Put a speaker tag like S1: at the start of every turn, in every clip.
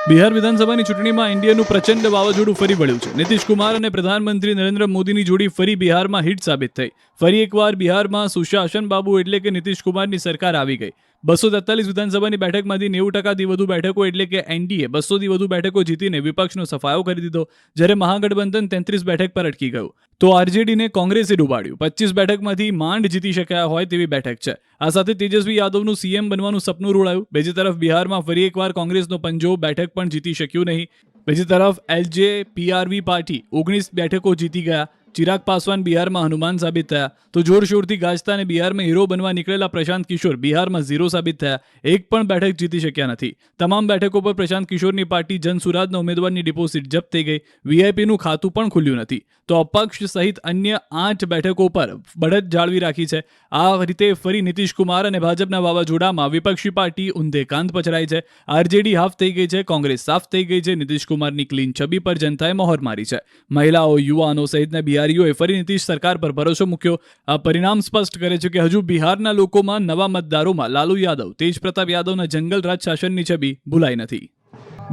S1: બિહાર વિધાનસભાની ચૂંટણીમાં ઇન્ડિયાનું પ્રચંડ વાવાઝોડું ફરી વળ્યું છે. નીતિશ કુમાર અને પ્રધાનમંત્રી નરેન્દ્ર મોદીની જોડી ફરી બિહારમાં હિટ સાબિત થઈ. ફરી એકવાર બિહારમાં સુશાસન બાબુ એટલે કે નીતિશ કુમારની સરકાર આવી ગઈ. 243 વિધાનસભાની બેઠકમાંથી 90%થી વધુ બેઠકો એટલે કે એનડીએ 200થી વધુ બેઠકો જીતીને વિપક્ષનો સફાયો કરી દીધો, જ્યારે મહાગઠબંધન 33 બેઠક પર અટકી ગયું. તો આરજેડીને કોંગ્રેસે ડૂબાડ્યું. 25 બેઠકમાંથી માંડ જીતી શક્યા હોય તેવી બેઠક છે. આ સાથે તેજસ્વી યાદવનું સીએમ બનવાનું સપનું રોડાયું. બીજી તરફ બિહારમાં ફરી એકવાર કોંગ્રેસનો પંજો બેઠક પણ જીતી શક્યું નહીં. બીજી તરફ એલજેપીઆરવી પાર્ટી 19 બેઠકો જીતી ગયા. ચિરાગ પાસવાન બિહારમાં હનુમાન સાબિત થયા. તો જોરશોરથી ગાજતા અને બિહારમાં હીરો બનવા નીકળેલા પ્રશાંત કિશોર બિહારમાં ઝીરો સાબિત થયા. એક પણ બેઠક જીતી શક્યા નથી. તમામ બેઠકો પર પ્રશાંત કિશોરની પાર્ટી જનસુરાજના ઉમેદવારની ડિપોઝિટ જપ્ત થઈ ગઈ. વીઆઈપીનું ખાતું પણ ખુલ્યું નથી. તો અપક્ષ સહિત અન્ય 8 બેઠકો પર બઢત જાળવી રાખી છે. આ રીતે ફરી નીતિશ કુમાર અને ભાજપના વાવાઝોડામાં વિપક્ષી પાર્ટી ઊંધે કાંધ પછડાઈ છે. આરજેડી હાફ થઈ ગઈ છે. કોંગ્રેસ સાફ થઈ ગઈ છે. નીતિશ કુમારની ક્લીન છબી પર જનતાએ મહોર મારી છે. મહિલાઓ, યુવાનો સહિતના બિહારીઓએ ફરી નીતિશ સરકાર પર ભરોસો મૂક્યો. આ પરિણામ સ્પષ્ટ કરે છે કે હજુ બિહારના લોકોમાં નવા મતદારોમાં લાલુ યાદવ, તેજ પ્રતાપ યાદવના જંગલરાજ શાસનની છબી ભૂલાઈ નથી.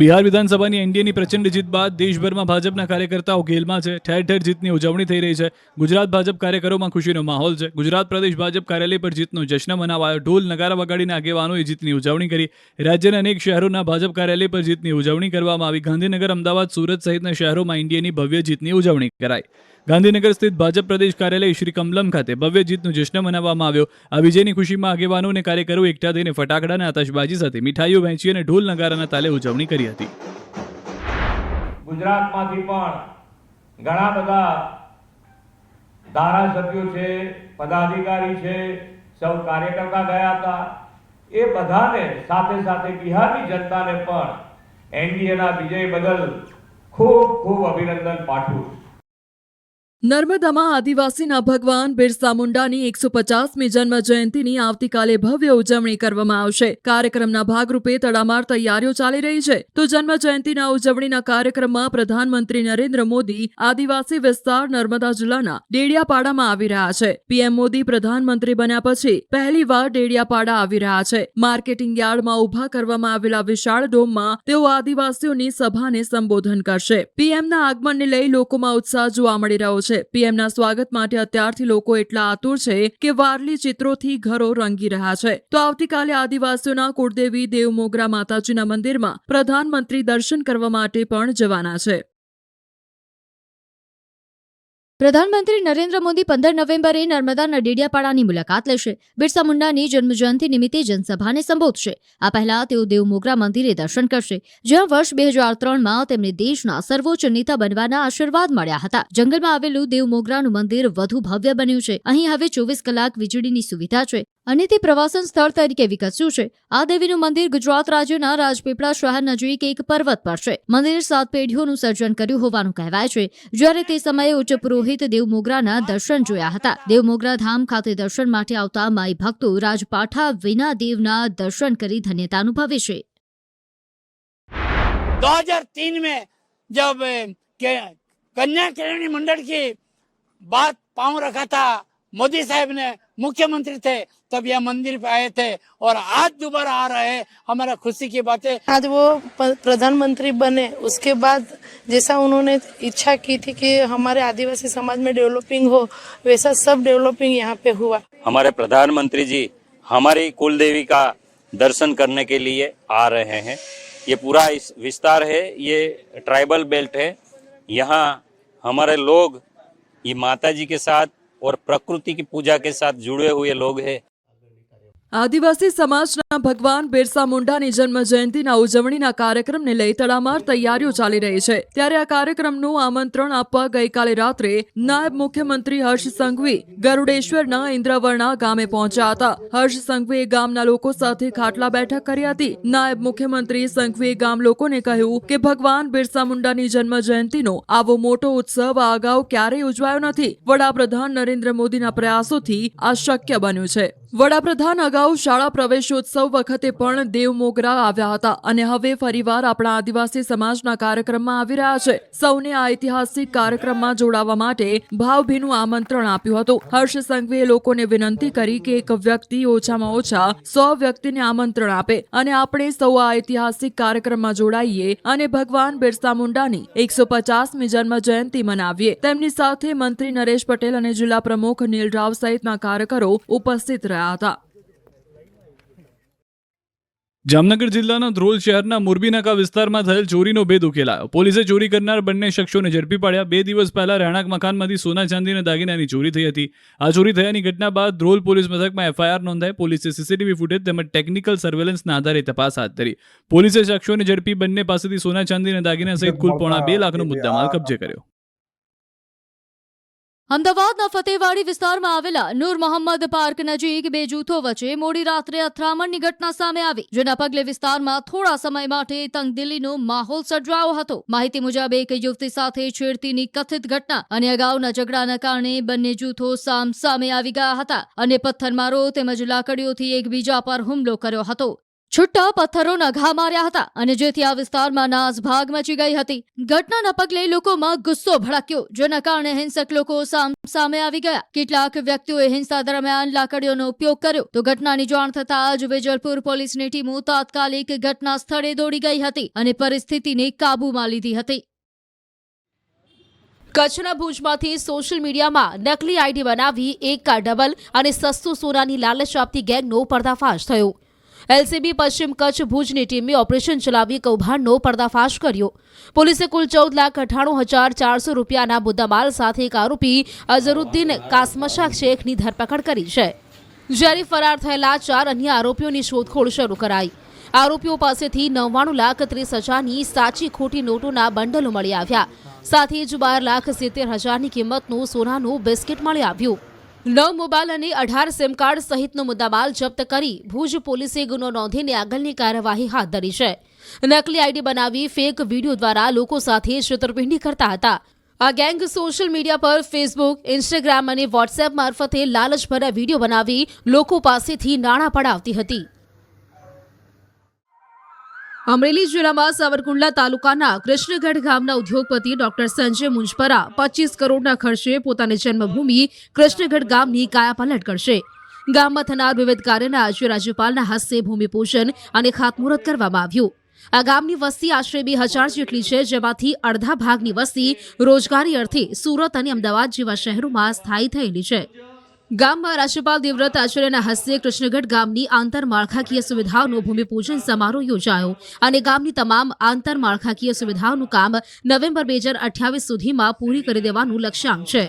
S1: બિહાર વિધાનસભાની એનડીએની પ્રચંડ જીત બાદ દેશભરમાં ભાજપના કાર્યકર્તાઓ ગેલમાં છે. ઠેર ઠેર જીતની ઉજવણી થઈ રહી છે. ગુજરાત ભાજપ કાર્યકરોમાં ખુશીનો માહોલ છે. ગુજરાત પ્રદેશ ભાજપ કાર્યાલય પર જીતનો જશ્ન મનાવાયો. ઢોલ નગારા વગાડીને આગેવાનોએ જીતની ઉજવણી કરી. રાજ્યના અનેક શહેરોના ભાજપ કાર્યાલય પર જીતની ઉજવણી કરવામાં આવી. ગાંધીનગર, અમદાવાદ, સુરત સહિતના શહેરોમાં એનડીએની ભવ્ય જીતની ઉજવણી કરાઈ. ગાંધીનગર સ્થિત ભાજપ પ્રદેશ કાર્યાલય શ્રી કમલમ ખાતે ભવ્ય જીતનો જશ્ન મનાવવામાં આવ્યો. આ વિજયની ખુશીમાં આગેવાનો અને કાર્યકરો એકઠા થઈને ફટાકડા અને આતશબાજી સાથે મીઠાઈઓ વહેંચી અને ઢોલ નગારાના તાલે ઉજવણી કરી હતી.
S2: ગુજરાતમાંથી પણ ઘણા બધા ધારાસભ્યો છે, પદાધિકારી છે, સૌ કાર્યકર્તા ગયા હતા. એ બધાને સાથે સાથે બિહારની જનતાને પણ એનડીએના વિજય બદલ ખૂબ ખૂબ અભિનંદન પાઠવું.
S3: નર્મદામાં આદિવાસીના ભગવાન બિરસા મુંડાની 150મી જન્મ જયંતિની આવતીકાલે ભવ્ય ઉજવણી કરવામાં આવશે. કાર્યક્રમના ભાગરૂપે તડામાર તૈયારીઓ ચાલી રહી છે. તો જન્મ જયંતિના ઉજવણીના કાર્યક્રમમાં પ્રધાનમંત્રી નરેન્દ્ર મોદી આદિવાસી વિસ્તાર નર્મદા જિલ્લાના ડેડિયાપાડામાં આવી રહ્યા છે. પીએમ મોદી પ્રધાનમંત્રી બન્યા પછી પહેલીવાર ડેડિયાપાડા આવી રહ્યા છે. માર્કેટિંગ યાર્ડમાં ઉભા કરવામાં આવેલા વિશાળ ડોમમાં તેઓ આદિવાસીઓની સભાને સંબોધન કરશે. પીએમના આગમનને લઈ લોકોમાં ઉત્સાહ જોવા મળી રહ્યો છે. પીએમના સ્વાગત માટે અત્યારથી લોકો એટલા આતુર છે કે વારલી ચિત્રોથી ઘરો રંગી રહ્યા છે. તો આવતીકાલે આદિવાસીઓના કુળદેવી દેવમોગરા માતાજીના મંદિરમાં પ્રધાનમંત્રી દર્શન કરવા માટે પણ જવાના છે.
S4: પ્રધાનમંત્રી નરેન્દ્ર મોદી 15 નવેમ્બરે નર્મદાના ડેડિયાપાડાની મુલાકાત લેશે. બિરસા મુંડાની જન્મજયંતિ નિમિત્તે જનસભાને સંબોધશે. આ પહેલા તેઓ દેવમોગરા મંદિરે દર્શન કરશે, જ્યાં વર્ષ 2003માં તેમને દેશના સર્વોચ્ચ નેતા બનવાના આશીર્વાદ મળ્યા હતા. જંગલમાં આવેલું દેવમોગરાનું મંદિર વધુ ભવ્ય બન્યું છે. અહીં હવે 24 કલાક વીજળીની સુવિધા છે અને તે પ્રવાસન સ્થળ તરીકે વિકસ્યું છે. આ દેવીનું મંદિર ગુજરાત રાજ્યના રાજપીપળા શહેર નજીક એક પર્વત પર છે. મંદિર 7 પેઢીઓનું સર્જન કર્યું હોવાનું કહેવાય છે. જ્યારે તે સમયે ઉચ્ચ પુરોહિત દેવમોગરાના દર્શન જોયા હતા. દેવમોગરા ધામ ખાતે દર્શન માટે આવતા માઈ ભક્તો રાજપાઠા વિના દેવના દર્શન કરી ધન્યતા અનુભવે છે.
S5: 2003 में जब कन्या केळवणी मंडल की बात पांव रखा था, मोदी साहब ने मुख्यमंत्री थे तब यह मंदिर पे आए थे और आज दोबारा आ रहे हैं. हमारा खुशी की बात है.
S6: आज वो प्रधानमंत्री बने, उसके बाद जैसा उन्होंने इच्छा की थी कि हमारे आदिवासी समाज में डेवलपिंग हो, वैसा सब डेवलपिंग यहाँ पे हुआ.
S7: हमारे प्रधानमंत्री जी हमारी कुलदेवी का दर्शन करने के लिए आ रहे हैं. ये पूरा इस विस्तार है, ये ट्राइबल बेल्ट है. यहाँ हमारे लोग ये माता जी के साथ और प्रकृति की पूजा के साथ जुड़े हुए लोग हैं.
S3: આદિવાસી સમાજના ભગવાન બિરસા મુંડાની જન્મ જયંતિના ઉજવણીના કાર્યક્રમને લઈ તડામાર તૈયારીઓ ચાલી રહી છે. ત્યારે આ કાર્યક્રમનું આમંત્રણ આપવા ગઈકાલે રાત્રે નાયબ મુખ્યમંત્રી હર્ષ સંઘવી ગરુડેશ્વરના ઇન્દ્રવર્ણા ગામે પહોંચ્યા હતા. હર્ષ સંઘવીએ ગામના લોકો સાથે ખાટલા બેઠક કરી હતી. નાયબ મુખ્યમંત્રી સંઘવીએ ગામ લોકોને કહ્યું કે ભગવાન બિરસા મુંડાની જન્મ જયંતિનો આવો મોટો ઉત્સવ આ અગાઉ ક્યારેય ઉજવાયો નથી. વડાપ્રધાન નરેન્દ્ર મોદીના પ્રયાસોથી આ શક્ય બન્યું છે. વડાપ્રધાન અગાઉ શાળા પ્રવેશોત્સવ મહોત્સવ વખતે પણ દેવ મોગરા આવ્યા હતા અને હવે ફરીવાર આપણા આદિવાસી સમાજના કાર્યક્રમમાં આવી રહ્યા છે. સૌને આ ઐતિહાસિક કાર્યક્રમમાં જોડાવા માટે ભાવભીનું આમંત્રણ આપ્યું હતું. હર્ષ સંઘવીએ લોકોને વિનંતી કરી કે એક વ્યક્તિ ઓછામાં ઓછા 100 વ્યક્તિને આમંત્રણ આપે અને આપણે સૌ આ ઐતિહાસિક કાર્યક્રમમાં જોડાઈએ અને ભગવાન બિરસા મુંડાની 150મી જન્મ જયંતિ મનાવીએ. તેમની સાથે મંત્રી નરેશ પટેલ અને જિલ્લા પ્રમુખ નીલ રાવ સહિતના કાર્યકરો ઉપસ્થિત રહ્યા હતા.
S1: જામનગર જિલ્લાના ધ્રોલ શહેરના મોરબીનાકા વિસ્તારમાં થયેલ ચોરીનો ભેદ ઉકેલાયો. પોલીસે ચોરી કરનાર બંને શખ્સોને ઝડપી પાડ્યા. 2 દિવસ પહેલા રહેણાંક મકાનમાંથી સોના ચાંદીના દાગીનાની ચોરી થઈ હતી. આ ચોરી થયાની ઘટના બાદ ધ્રોલ પોલીસ મથકમાં FIR નોંધાઈ. પોલીસે સીસીટીવી ફૂટેજ તેમજ ટેકનિકલ સર્વેલન્સના આધારે તપાસ હાથ ધરી. પોલીસે શખ્સોને ઝડપી બંને પાસેથી સોના ચાંદીના દાગીના સહિત કુલ પોણા 2 લાખનો મુદ્દામાલ કબજે કર્યો.
S4: અમદાવાદના ફતેહવાડી વિસ્તારમાં આવેલા નૂર મોહમ્મદ પાર્ક નજીક 2 જૂથો વચ્ચે મોડી રાત્રે અથડામણની ઘટના સામે આવી, જેના પગલે વિસ્તારમાં થોડા સમય માટે તંગદિલીનો માહોલ સર્જાયો હતો. માહિતી મુજબ એક યુવતી સાથે છેડતીની કથિત ઘટના અને અગાઉના ઝઘડાના કારણે બંને જૂથો સામસામે આવી ગયા હતા અને પથ્થરમારો તેમજ લાકડીઓથી એકબીજા પર હુમલો કર્યો હતો. છૂટા પથ્થરોના ઘા માર્યા હતા અને જેથી આ વિસ્તારમાં નાસભાગ મચી ગઈ હતી. ઘટનાના પગલે લોકોમાં ગુસ્સો ભડક્યો, જેના કારણે હિંસક લોકો સામે આવી ગયા. કેટલાક વ્યક્તિઓએ હિંસા દરમિયાન લાકડીઓનો ઉપયોગ કર્યો તો ઘટનાની જાણ થતાં જ વેજલપુર પોલીસની ટીમો તાત્કાલિક ઘટના સ્થળે દોડી ગઈ હતી અને પરિસ્થિતિને કાબૂમાં લીધી હતી. કચ્છના ભુજમાંથી સોશિયલ મીડિયામાં નકલી આઈડી બનાવી એક કા ડબલ અને સસ્તું સોનાની લાલચ આપતી ગેંગનો પર્દાફાશ થયો. LCB પશ્ચિમ કચ્છ ભુજની ટીમે ઓપરેશન ચલાવી કૌભાંડનો પર્દાફાશ કર્યો. પોલીસે કુલ 14,98,400 રૂપિયાના મુદ્દામાલ સાથે એક આરોપી અઝરુદ્દીન કાસમશા શેખની ધરપકડ કરી છે, જ્યારે ફરાર થયેલા 4 અન્ય આરોપીઓની શોધખોળ શરૂ કરાઈ. આરોપીઓ પાસેથી 99,30,000ની સાચી ખોટી નોટોના બંડલો મળી આવ્યા. સાથે જ 12,70,000ની કિંમતનું સોનાનું બિસ્કિટ મળી આવ્યું. 9 મોબાઈલ અને 18 સિમ કાર્ડ સહિતનો મુદ્દામાલ જપ્ત કરી ભુજ પોલીસે ગુનો નોંધીને આગળની કાર્યવાહી હાથ ધરી છે. નકલી આઈડી બનાવી ફેક વિડીયો દ્વારા લોકો સાથે છેતરપિંડી કરતા હતા. આ ગેંગ સોશિયલ મીડિયા પર ફેસબુક, ઇન્સ્ટાગ્રામ અને વોટ્સએપ મારફતે લાલચભર્યા વિડીયો બનાવી લોકો પાસેથી નાણાં પડાવતી હતી. અમરેલી જિલ્લામાં સાવરકુંડલા તાલુકાના કૃષ્ણગઢ ગામના ઉદ્યોગપતિ ડોક્ટર સંજય મુંજપરા 25 કરોડના ખર્ચે પોતાની જન્મભૂમિ કૃષ્ણગઢ ગામની કાયાપલટ કરશે. ગામમાં થનાર વિવિધ કાર્યના આજે રાજ્યપાલના હસ્તે ભૂમિપૂજન અને ખાતમુહૂર્ત કરવામાં આવ્યું. આ ગામની વસ્તી આશરે 2,000 જેટલી છે, જેમાંથી અડધા ભાગની વસ્તી રોજગારી અર્થે સુરત અને અમદાવાદ જેવા શહેરોમાં સ્થાયી થયેલી છે. ગામમાં રાજ્યપાલ દેવવ્રત આચાર્યના હસ્તે કૃષ્ણગઢ ગામની આંતરમાળખાકીય સુવિધાઓનો ભૂમિપૂજન સમારોહ યોજાયો અને ગામની તમામ આંતરમાળખાકીય સુવિધાઓનું કામ નવેમ્બર 2028 સુધીમાં પૂરી કરી દેવાનું લક્ષ્યાંક છે.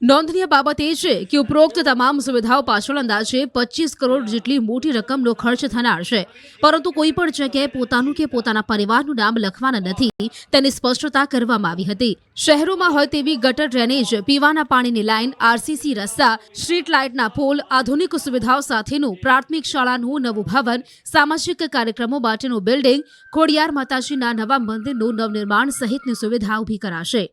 S4: નોંધનીય બાબત એ છે કે ઉપરોક્ત તમામ સુવિધાઓ પાછળ અંદાજે 25 કરોડ જેટલી મોટી રકમનો ખર્ચ થનાર છે, પરંતુ કોઈ પણ જગ્યાએ પોતાનું કે પોતાના પરિવારનું નામ લખવાના નથી તેની સ્પષ્ટતા કરવામાં આવી હતી. શહેરોમાં હોય તેવી ગટર ડ્રેનેજ, પીવાના પાણીની લાઇન, RCC રસ્તા, સ્ટ્રીટ લાઇટના પોલ, આધુનિક સુવિધાઓ સાથેનું પ્રાથમિક શાળાનું નવું ભવન, સામાજિક કાર્યક્રમો માટેનું બિલ્ડિંગ, ખોડિયાર માતાજીના નવા મંદિરનું નવનિર્માણ સહિતની સુવિધા ઊભી કરાશે.